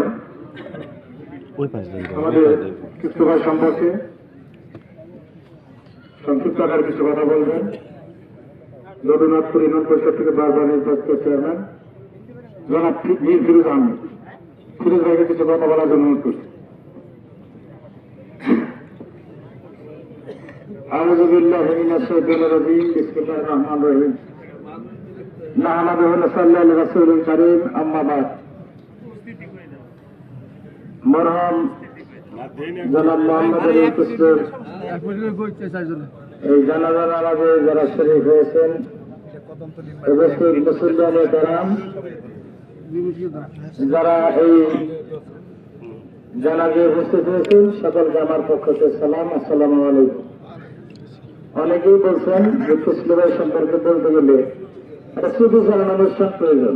আমাদের কৃষ্ণভাই সম্পর্কে সংক্ষিপ্ত আকারে কিছু কথা বলবেন। রবীন্দ্রনাথপুর ইউনিয়ন পরিষদ থেকে বারবার নির্বাচিত চেয়ারম্যান জনাব মীর ফিরোজ আহমেদ। ফিরোজ ভাইকে কিছু কথা বলার জন্য অনুরোধ করছি। আউযু বিল্লাহি মিনাশ শাইতানির রাজিম। বিসমিল্লাহির রহমানির রহিম। নাহমাদুহু ওয়া নুসাল্লি আলা রাসূলিল কারীম। আম্মা বাদ। মরহুম জনাব মোহাম্মদ আলী কুসুর এই জানাজার নামাজে যারা শরীক হয়েছেন, উপস্থিত মুসল্লিয়ানে কেরাম, যারা এই জানাজে উপস্থিত হয়েছেন, সকলকে আমার পক্ষ থেকে সালাম, আসসালামু আলাইকুম। অনেকেই বলছেন যে কৃষ্ণভাই সম্পর্কে বলতে গেলে একটা স্মৃতিচারণ অনুষ্ঠান প্রয়োজন।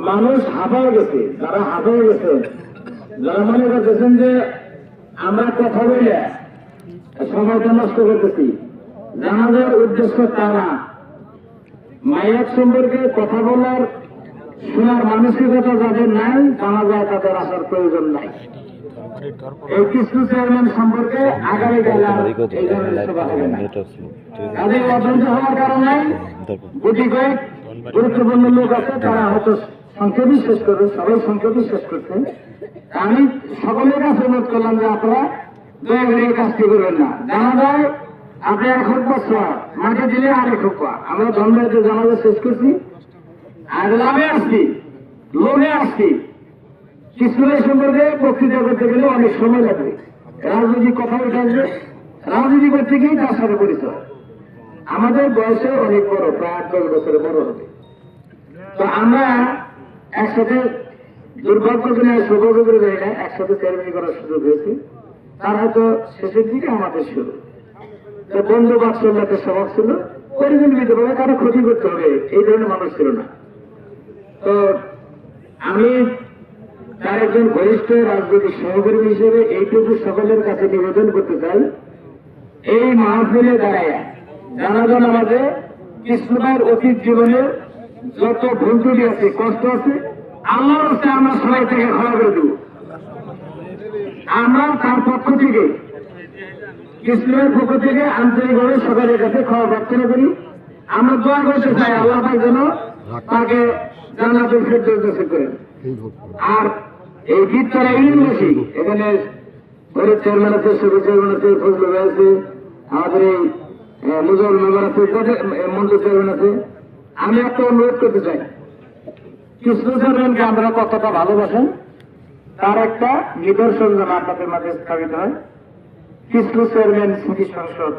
মানুষ হাঁপায় গেছে, যারা হাঁপায় গেছে, যারা মনে করতেছেন যে আমরা কথা বলে সময়টা নষ্ট করতেছি, জানাজার উদ্দেশ্য তা না। মায়ের সম্পর্কে কথা বলার শোনার মানসিকতা যাদের নাই, জানাজায় তাদের আসার প্রয়োজন নাই। এই কৃষ্ণ চেয়ারম্যান সম্পর্কে আগামী কালে এই ধরনের সভা হবে না। তাদের অধৈর্য হওয়ার কারণ নাই। গুটি কয়েক গুরুত্বপূর্ণ লোক আছে, তারা হয়তো সংক্ষেপই শেষ করবে, সবাই সংক্ষেপই শেষ করছে। আমি সকলের কাছে অনুরোধ করলাম যে আপনারা দয়া করে এই কাজটি করবেন না। জানা যায় আপনি এক হোক মাঠে দিলে আরেক হোক। আমরা ধর্মের জানাজা শেষ করছি, আর লাভে আসছি, লোভে আসছি। কৃষ্ণের সম্পর্কে বক্তৃতা করতে গেলে অনেক সময় লাগবে, রাজনৈতিক কথা উঠে আসবে, রাজনীতি করতে গিয়ে তার সাথে পরিচয়। আমাদের বয়সে অনেক বড়, প্রায় 8 10 বছরের বড় হবে। তো আমরা একসাথে দুর্ভাগ্য করে সৌভাগ্য করে যাই না, একসাথে সেরেমনি করার সুযোগ হয়েছে। তার হয়তো শেষের দিকে আমাদের শুরু তো বন্ধু বাৎসল্যের স্বভাব ছিল, পরিকল্পিতভাবে কারো ক্ষতি করতে হবে এই ধরনের মানুষ ছিল না। তো আমি তার একজন ঘনিষ্ঠ রাজনৈতিক সহকর্মী হিসেবে এইটুকু সকলের কাছে নিবেদন করতে চাই, এই মাহফিলে দাঁড়ায় জানাজা নামাজে কৃষ্ণভাইয়ের অতীত জীবনের যত ভুল ত্রুটি আছে, কষ্ট আছে, আল্লাহর হস্তে আমরা সবাই থেকে ক্ষমা করে দেব। আমরা তার পক্ষ থেকে, কৃষ্ণের পক্ষ থেকে আন্তরিকভাবে সকলের কাছে ক্ষমা প্রার্থনা করি। আমরা দোয়া করতে চাই আল্লাহ পাক যেন তাকে জান্নাতুল ফেরদৌস নসিব করেন। আর এই বিদ্যারা ইউনিভার্সিটি, এখানে চেয়ারম্যান আছে, শুরু চেয়ারম্যান আছে, ফজলুল ভাই আছে, আমাদের এই মুজাফর মেম্বার আছে, মন্ত্রী চেয়ারম্যান আছে। আমি একটা অনুরোধ করতে চাই, কৃষ্ণ চেয়ারম্যানকে আমরা কতটা ভালোবাসেন তার একটা নিদর্শন যেন আপনাদের মাঝে স্থাপিত হয়। কৃষ্ণ চেয়ারম্যান স্মৃতি সংসদ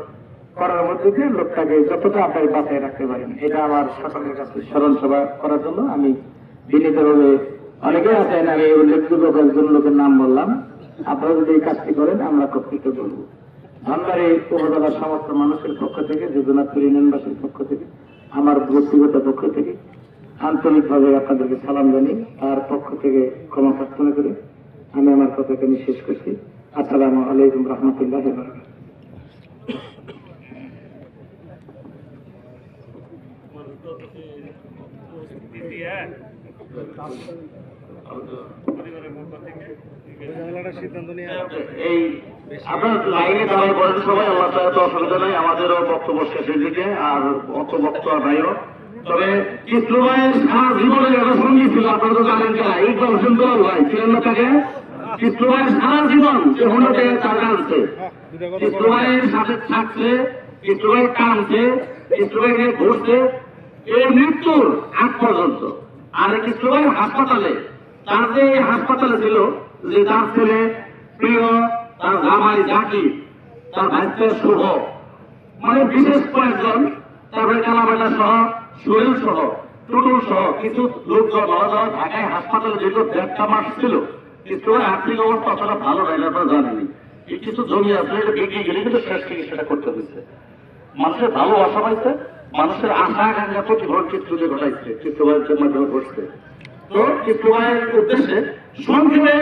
করার মধ্যে দিয়ে লোকটাকে যতটা আপনার বাঁচায় রাখতে পারেন, এটা আমার সকলের কাছে স্মরণ সভা করার জন্য আমি বিনীতভাবে, অনেকেই আছেন, আমি উল্লেখযোগ্য কয়েকজন লোকের নাম বললাম, আপনারা যদি এই কাজটি করেন আমরা কর্তৃত্ব করব। ধনবাড়ি উপজেলার সমস্ত মানুষের পক্ষ থেকে, যোগনাথপুর ইউনিয়নবাসীর পক্ষ থেকে, আমার ব্যক্তিগত পক্ষ থেকে আন্তরিকভাবে আপনাদেরকে সালাম জানি। তার পক্ষ থেকে ক্ষমা প্রার্থনা করি আমি আমার কথাকে আমি শেষ করছি। আসসালামু আলাইকুম রহমতুল্লাহ। এই আপনার লাইনে দাঁড়িয়ে পড়েন সবাই, আমার তার তো অসুবিধা নেই, আমাদেরও বক্তব্য শেষের দিকে, আর অত বক্তব্য নাইও। তবে কৃষ্ণ ভাইয়ের সারা জীবনের একটা সঙ্গী ছিল, আপনারা তো জানেন কিনা, ইকবাল হোসেন দুলাল ভাই ছিলেন না তাকে? কৃষ্ণ ভাইয়ের সারা জীবন সে হুন্ডতে টাকা আনছে, কৃষ্ণ ভাইয়ের সাথে থাকছে, কৃষ্ণ ভাই কানছে, কৃষ্ণ ভাইকে ঘুরছে এর মৃত্যুর আগ পর্যন্ত। আর কৃষ্ণ ভাই হাসপাতালে, তার যে হাসপাতালে ছিল, যে তার ছেলে প্রিয়, তার জামাই জাকি, তার ভাইতে শুভ, মানে বিশেষ কয়েকজন, তারপরে কালাবাটা সহ, সোহেল সহ, টুটুল সহ কিছু লোকজন ঢাকায় হাসপাতালে যেগুলো 1.5 মাস ছিল। কিন্তু আর্থিক অবস্থা অতটা ভালো নয়, আপনারা জানেনি। এই কিছু জমি আসলে এটা বিক্রি গেলে কিন্তু শেষ চিকিৎসাটা করতে হয়েছে। মানুষের ভালোবাসা পাইছে, মানুষের আশা আকাঙ্ক্ষা প্রতিফলন চিত্রকে ঘটাইছে, চিত্রবাহের মাধ্যমে ঘটছে। তো চিত্রবাহের উদ্দেশ্যে সংক্ষেপে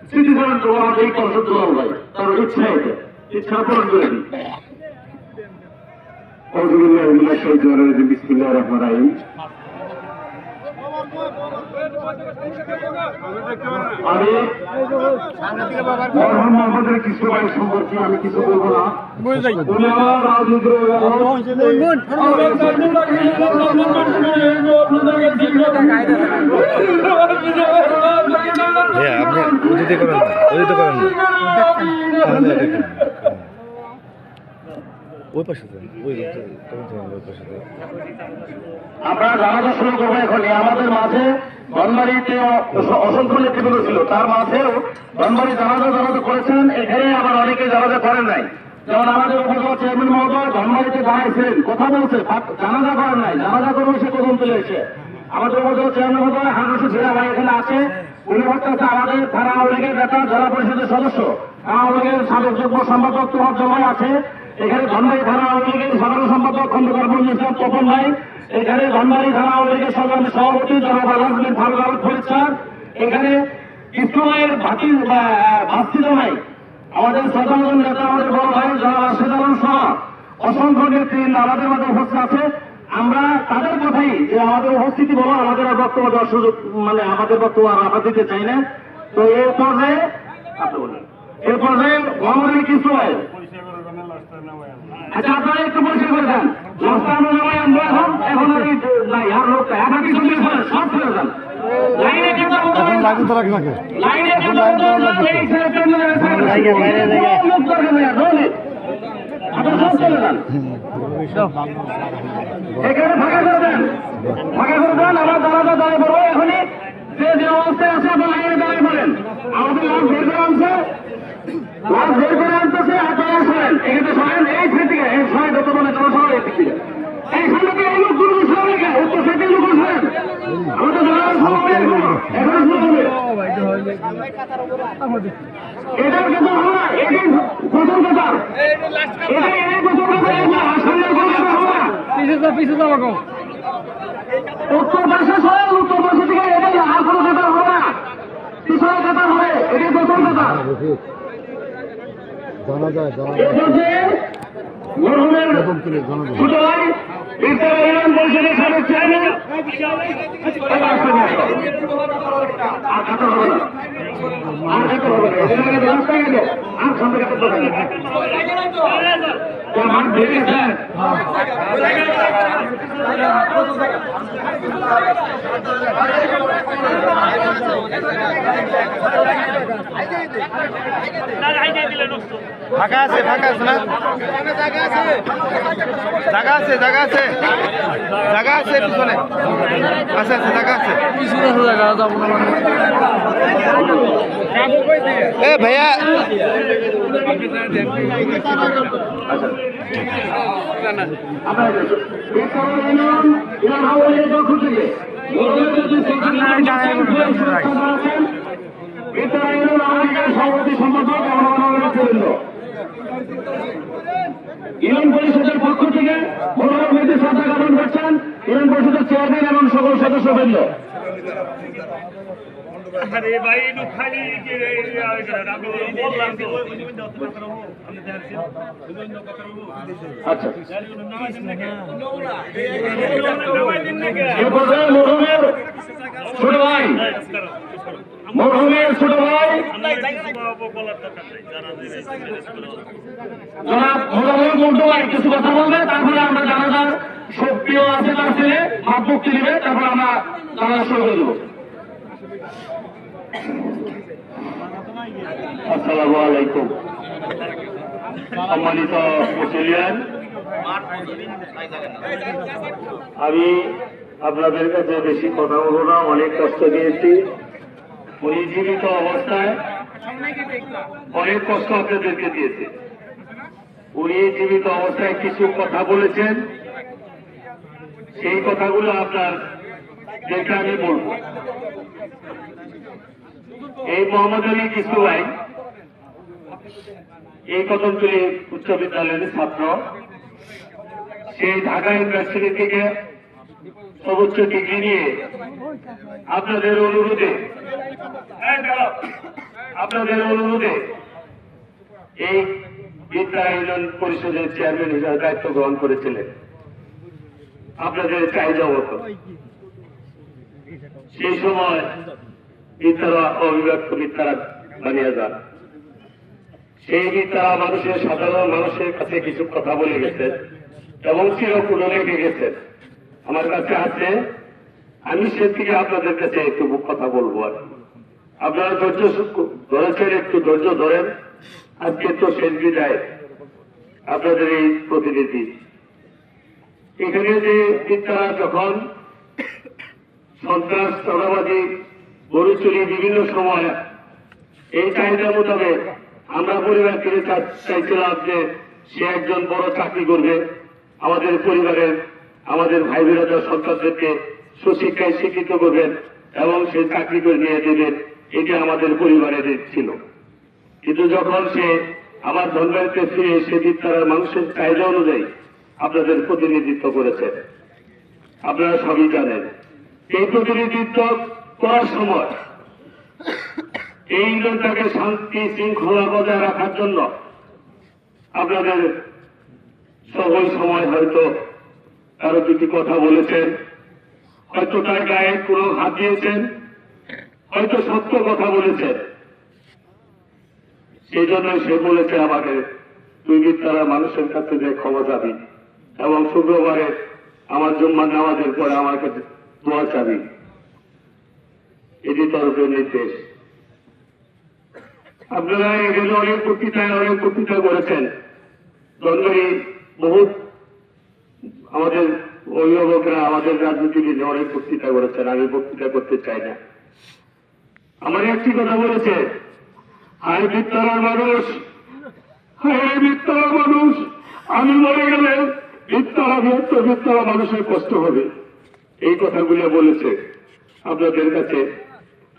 স্মৃতিচারণ করবো আমাদের এই কনসেপ্ট দুলাল ভাই, তার ইচ্ছা এটা, ইচ্ছা পূরণ করে দিই। বিসমিল্লাহির রহমানির রহিম। আমি মরহুম মোহাম্মদের কৃষ্ণ ভাই সম্পর্কে আমি কিছু বলবো না। উনি আমার রাজনীতির আমরা জানাজা শুরু করবো এখন। আমাদের মাঝে ধনবাড়িতে অসংখ্য নেতৃবৃন্দ ছিল, তার মাঝেও ধনবাড়ি জানাজা করেছেন, এখানে আবার অনেকে জানাজা করেন নাই। যেমন আমাদের উপজেলা চেয়ারম্যান মহোদয় ধনবাড়িতে দাঁড়াইছিলেন, কথা বলছে, জানাজা করেন নাই, জানাজা করবো সে কদম তুলে এসে। আমাদের উপজেলা চেয়ারম্যান মহোদয় হারুসু ছেড়া ভাই এখানে আছে, উনি হচ্ছে আমাদের থানা আওয়ামী লীগের নেতা, জেলা পরিষদের সদস্য, আওয়ামী লীগের সাবেক যুগ্ম সম্পাদক তোমার জমায় আছে। এখানে ধনবাড়ি থানা আওয়ামী লীগের সাধারণ সম্পাদক খন্দকার মঞ্জুর ইসলাম তপন ভাই, এখানে ধনবাড়ি থানা আওয়ামী লীগের সংগ্রামী সভাপতি জনাব আলহামদুলিল্লাহ ফারুক আহমদ ফরিদ স্যার, এখানে ইসলামের ভাতৃ জমাই আমাদের সাধারণ নেতা, আমাদের বড় ভাই জনাব আরশেদ আলম সহ অসংখ্য নেতৃবৃন্দ আমাদের মাঝে উপস্থিত আছে। আমরা তাদের কথাই যে আমাদের উপস্থিতি বলো, আমাদের আর বক্তব্য দেওয়ার সুযোগ, মানে আমাদের বক্তব্য আর আমরা দিতে চাই না। তো এর পর্যায়ে মোহাম্মদ কিছু হয়, আচ্ছা আপনারা একটু পরিষ্কার করে দেন, রাস্তা আমরা নামাই আনবো এখন, এখন আর নাই আর লোকটা এখন কিছু সব ফেলে দেন লাইনে, লাইনে সব চলে যান, এখানে ফাঁকা করে দেন, ফাঁকা করে দেন। আমার দাঁড়াতে দাঁড়িয়ে পড়বো এখনই, যে যে অবস্থায় আছে আপনার লাইনে দাঁড়িয়ে পড়েন। আমাদের লাভ বের করে আনছে, লাভ বের করে আনতেছে, আপনারা শোনেন, এখানে শোনেন, এই থেকে এই সময় যত মানে জনসভা এই দিক থেকে এই সামনে থেকে এই লোকগুলো শোনেন, লেখা উত্তর সাইডের লোক শোনেন, আমাদের জনগণ সভাপতি এখনো শুরু হবে। এটার কিন্তু হবে না, এটাই প্রথম কথা, এটাই প্রথম কথা, সামনের কোনো কথা হবে না, পিছিয়ে যাবো উত্তর পাশে শোনেন, উত্তর পাশে থেকে এটাই আর কোনো কথা হবে না, পিছনে কথা হবে, এটাই প্রথম কথা। মরহুমের ছোট ভাই ইউনিয়ন পরিষদের সাবেক চেয়ারম্যান, আর খাতা হবে না, আর খাতা হবে না, আর সামনে মাঠ ভেঙে গেছে। ফাঁকা আছে না জায়গা আছে পিছনে আছে জায়গা আছে এ ভাইয়া আপনারা ইরান হাওয়ালের পক্ষ থেকে সভাপতি সম্পাদক ইরান পরিষদের পক্ষ থেকে মনোরম হইতে শ্রদ্ধা জ্ঞাপন করছেন ইরান পরিষদের চেয়ারম্যান এবং সকল সদস্যবৃন্দ। আরে ভাই একটু খালি বললাম তো আচ্ছা মরহুমের ছোট ভাই জনাব মোজাম্মেল মন্টু ভাই কিছু কথা বলবে, তারপরে আমরা জানাজার সক্রিয় আছে তার ছেলে ভাব মুক্তি দিবে, তারপরে আমরা জানাজা শুরু করে দেবো। আসসালামু আলাইকুম। সম্মানিত মুসলিয়ান, আমি আপনাদের কাছে বেশি কথা বলবো না, অনেক কষ্ট দিয়েছি। উনি জীবিত অবস্থায় অনেক কষ্ট আপনাদেরকে দিয়েছে। উনি জীবিত অবস্থায় কিছু কথা বলেছেন, সেই কথাগুলো আপনাদেরকে আমি বলব। এই মোহাম্মদ আলী কিসু ভাই এই কদমতলী উচ্চ বিদ্যালয়ের ছাত্র। সেই ঢাকা ইউনিভার্সিটি থেকে সর্বোচ্চ ডিগ্রি নিয়ে আপনাদের অনুরোধে এই বিদ্যা ইউনিয়ন পরিষদের চেয়ারম্যান হিসাবে দায়িত্ব গ্রহণ করেছিলেন আপনাদের চাহিদা মতো। সেই সময় বিদ্যারা অবিভক্ত বিদ্যারা বানিয়ে যান। সেই বিদ্যারা মানুষের সাধারণ মানুষের কাছে কিছু কথা বলে গেছেন এবং চিরকুলো লেগে গেছেন আমার কাছে আছে। আমি সে থেকে আপনাদের কাছে একটু কথা বলবো। আর আপনারা ধৈর্য ধরেছেন, একটু ধৈর্য ধরেন। আজকে তো শেষ বিদায় আপনাদের এই প্রতিনিধি। এখানে যে বিদ্যারা যখন সন্ত্রাস, চাঁদাবাজি, গরু চুরি বিভিন্ন সময় এই চাহিদা মোতাবেক আমরা পরিবার থেকে চাইছিলাম যে সে একজন বড় চাকরি করবে, আমাদের পরিবারের আমাদের ভাই বোনেরা সন্তানদেরকে সুশিক্ষায় শিক্ষিত করবেন এবং সে চাকরি করে নিয়ে দেবেন, এটা আমাদের পরিবারের ছিল। কিন্তু যখন সে আমার ধর্মেরকে ফিরে সে বিদ্যার মানুষের চাহিদা অনুযায়ী আপনাদের প্রতিনিধিত্ব করেছেন, আপনারা সবই জানেন। এই প্রতিনিধিত্ব করার সময় এই ইউনিয়নটাকে শান্তি শৃঙ্খলা বজায় রাখার জন্য আপনাদের সকল সময় হয়তো কারো দুটি কথা বলেছেন, হয়তো তার গায়ে কোনো হাত দিয়েছেন, হয়তো সত্য কথা বলেছেন। সেই জন্য সে বলেছে আমাকে, তুই বিদ্যারা মানুষের কাছে যে ক্ষমা চাবি এবং শুক্রবারে আমার জুম্মার নামাজের পরে আমার কাছে দোয়া চাবি, এটি তরফের নির্দেশ। আপনারা এখানে অনেক বক্তৃতা করেছেন। জন্মেরই বহুত আমাদের অভিভাবকরা আমাদের রাজনীতিবিদ অনেক বক্তৃতা করেছেন, আমি বক্তৃতা করতে চাই না। আমার একটি কথা বলেছে, হায় বিদ্যার মানুষ, হায় বিদ্যার মানুষ, আমি মরে গেলে বিদ্যারা মানুষের কষ্ট হবে, এই কথাগুলো বলেছে। আপনাদের কাছে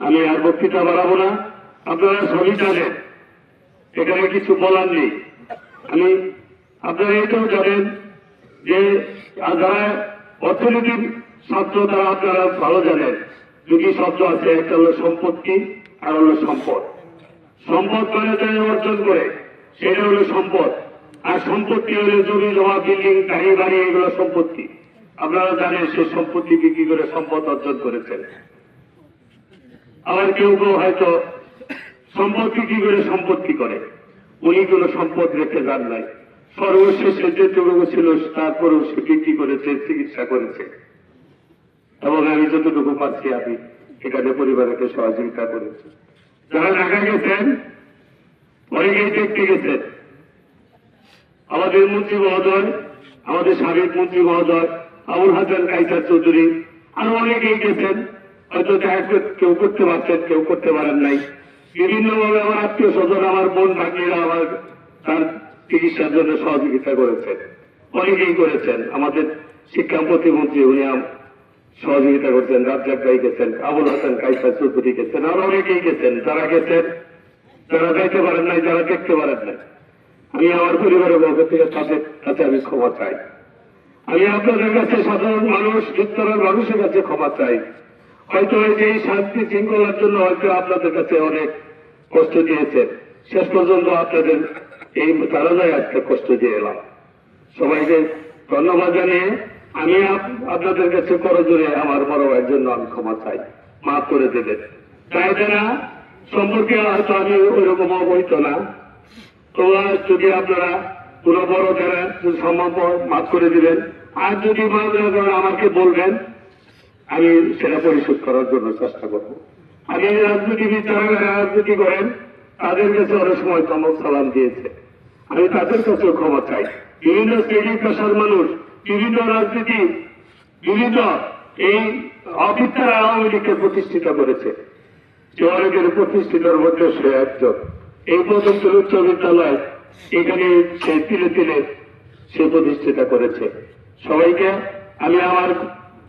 আমি আর বক্তৃতা বাড়াবো না, আপনারা সবই জানেন, এখানে কিছু বলার নেই। আমি আপনারা এটাও জানেন যে যারা অর্থনীতির ছাত্র তারা আপনারা ভালো জানেন, দুটি শব্দ আছে, একটা হলো সম্পত্তি আর হলো সম্পদ। সম্পদ মানে যারা অর্জন করে সেটা হলো সম্পদ, আর সম্পত্তি হলো জমি জমা, বিল্ডিং, গাড়ি বাড়ি, এগুলো সম্পত্তি। আপনারা জানেন সে সম্পত্তি বিক্রি করে সম্পদ অর্জন করেছেন। আবার কেউ কেউ হয়তো সম্পদ বিক্রি করে সম্পত্তি করে, উনি কোনো সম্পদ রেখে যান নাই। সর্বশেষে যেটুকু ছিল তারপরেও সে বিক্রি করেছে, চিকিৎসা করেছে। এবং আমি যতটুকু পাচ্ছি আমি এখানে পরিবারকে সহযোগিতা করেছি। যারা ঢাকা গেছেন অনেকেই দেখতে গেছেন, আমাদের মন্ত্রী মহোদয়, আমাদের সাবেক মন্ত্রী মহোদয় আবুল হাসান কাইসার চৌধুরী, আরো অনেকেই গেছেন। হয়তো কেউ করতে পারছেন, কেউ করতে পারেন নাই। বিভিন্নভাবে আমার আত্মীয় স্বজন, আমার বোন ভাগ্যেরা আমার তার চিকিৎসার জন্য সহযোগিতা করেছেন, অনেকেই করেছেন। আমাদের শিক্ষা প্রতিমন্ত্রী উনি সহযোগিতা করছেন, রাজ্জাক ভাই গেছেন, আবুল হাসান কাইসার চৌধুরী গেছেন, আরো অনেকেই গেছেন। যারা গেছেন, যারা যাইতে পারেন নাই, যারা দেখতে পারেন নাই, আমি আমার পরিবারের পক্ষ থেকে তাদের কাছে আমি ক্ষমা চাই। আমি আপনাদের কাছে সাধারণ মানুষ, উত্তরের মানুষের কাছে ক্ষমা চাই। হয়তো এই শান্তি শৃঙ্খলার জন্য হয়তো আপনাদের কাছে অনেক কষ্ট দিয়েছেন। শেষ পর্যন্ত আপনাদের এই তারাজায় আজকে কষ্ট দিয়ে এলাম। সবাইকে ধন্যবাদ জানিয়ে আমি আপনাদের কাছে করজোরে আমার বড় ভাইয়ের জন্য আমি ক্ষমা চাই, মাফ করে দেবেন। তাই না সম্পর্কে হয়তো আমি ওইরকম অবহিত না, তোমরা যদি আপনারা কোন বড় যারা সম্ভব মাফ করে দিবেন, আর যদি আমাকে বলবেন, আমি সেটা পরিশোধ করার জন্য চেষ্টা করব। আমি রাজনীতিবিদ যারা রাজনীতি করেন তাদের কাছে অনেক সময় চমক সালাম দিয়েছে, আমি তাদের কাছেও ক্ষমা চাই। বিভিন্ন শ্রেণী পেশার মানুষ, বিভিন্ন রাজনীতি, বিভিন্ন এই অফিসার আওয়ামী লীগকে প্রতিষ্ঠিত করেছে। সে অনেকের প্রতিষ্ঠিতর মধ্যে সে একজন। এই প্রথম উচ্চ বিদ্যালয় এখানে সে তিলে তিলে সে প্রতিষ্ঠিত করেছে। সবাইকে আমি আমার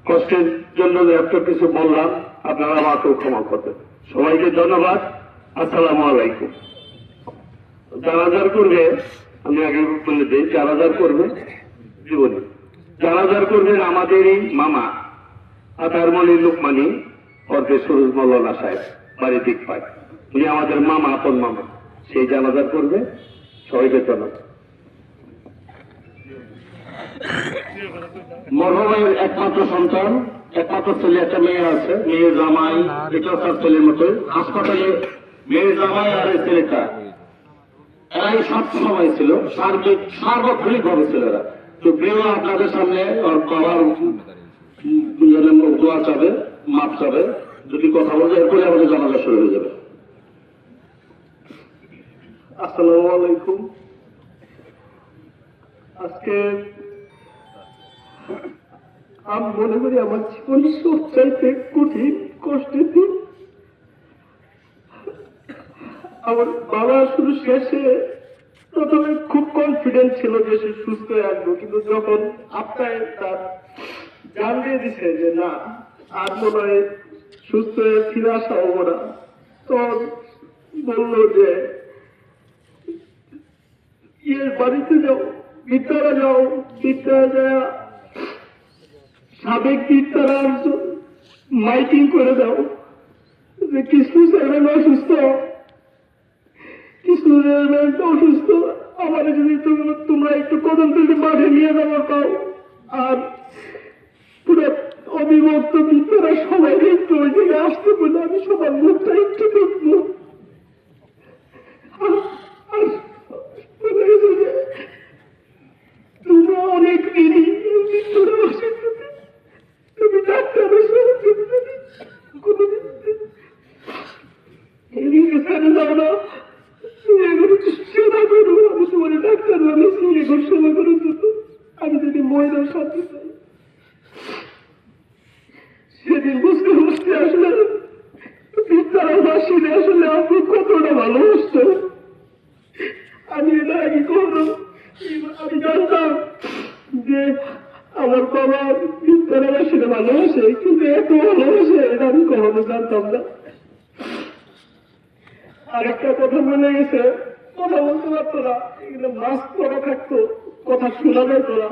কষ্টের জন্য একটা কিছু বললাম, আপনারা আমাকেও ক্ষমা করবেন। সবাইকে ধন্যবাদ। আসসালামু আলাইকুম। জানাজার করবে, আমি আগে বলে দিই, জানাজার করবে জীবনী, জানাজার করবেন আমাদেরই মামা আতারমণি লোকমানি অর্ধে সুরজ মল্লানা সাহেব, বাড়ি দিক পায়। উনি আমাদের মামা, আপন মামা। সেই জানাজার করবে। সবাইকে ধন্যবাদ। মরহুমের একমাত্র সন্তান, একমাত্র ছেলে, একটা মেয়ে আছে, মেয়ের জামাই, এটাও তার ছেলের মতো। হাসপাতালে মেয়ের জামাই আর এই ছেলেটা এরাই সব সময় ছিল, সার্বক্ষণিক ভাবে ছিল এরা। তো প্রিয় আপনাদের সামনে বাবার দোয়া চাবে, মাপ চাবে, যদি কথা বলতে এরপরে আমাদের জানাজা শুরু হয়ে যাবে। আসসালামু আলাইকুম। আজকে আমি মনে করি আমার জীবন সবচাইতে কঠিন কষ্টের দিন। আমার বাবা শুধু শেষে প্রথমে খুব কনফিডেন্ট ছিল যে সে সুস্থ হয়ে আসবো, কিন্তু যখন আপনার তার জান দিয়ে দিছে যে না আর মনে হয় সুস্থ হয়ে ফিরে আসা হবো না, তখন বললো যে বাড়িতে যাও, বিদ্যারা যাও, বিদ্যারা যায় সাবেক বিদ্যারার মাইকিং করে দাও যে কৃষ্ণ স্যারেন অসুস্থ, কৃষ্ণ স্যারেন অসুস্থ, আমার যদি তোমরা একটু কদম থেকে মাঠে নিয়ে যাবো পাও, আর পুরো অবিভক্ত বিদ্যারা সবাই একটু ওই জায়গায় আসতে বলে আমি সবার মুখটা একটু দেখবো। তোমরা অনেক দেরি তুমি ডাক্তারের কোনোদিন যাও না, সেবা করো, আমি তোমার ডাক্তার বানিয়েছি এগুলো সেবা করার জন্য। আমি যদি মহিলার সাথে চাই সেদিন বুঝতে বুঝতে আসলে বিদ্যারা বাসীরা আসলে আপনি কতটা ভালোবাসত। আমি এটা আগে কখনো আমি জানতাম যে আমার বাবা বিদ্যারা বাসীরা ভালোবাসে, কিন্তু এত ভালোবাসে এটা আমি কখনো জানতাম না। আরেকটা কথা মনে গেছে, কথা বলতে পারতো না, এগুলো মাস্ক করা থাকতো, কথা শোনা যেত না।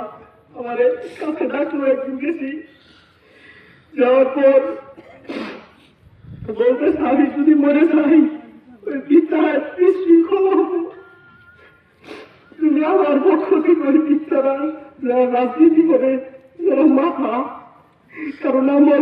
আমার কাছে ডাকলো, একদিন গেছি, যাওয়ার পর বলতে আমি যদি মরে যাই ওই বিদ্যার বিশৃঙ্খলা হবো, তুমি আমার পক্ষ থেকে ওই বিদ্যারা যারা রাজনীতি করে, যারা মাথা, কারণ আমার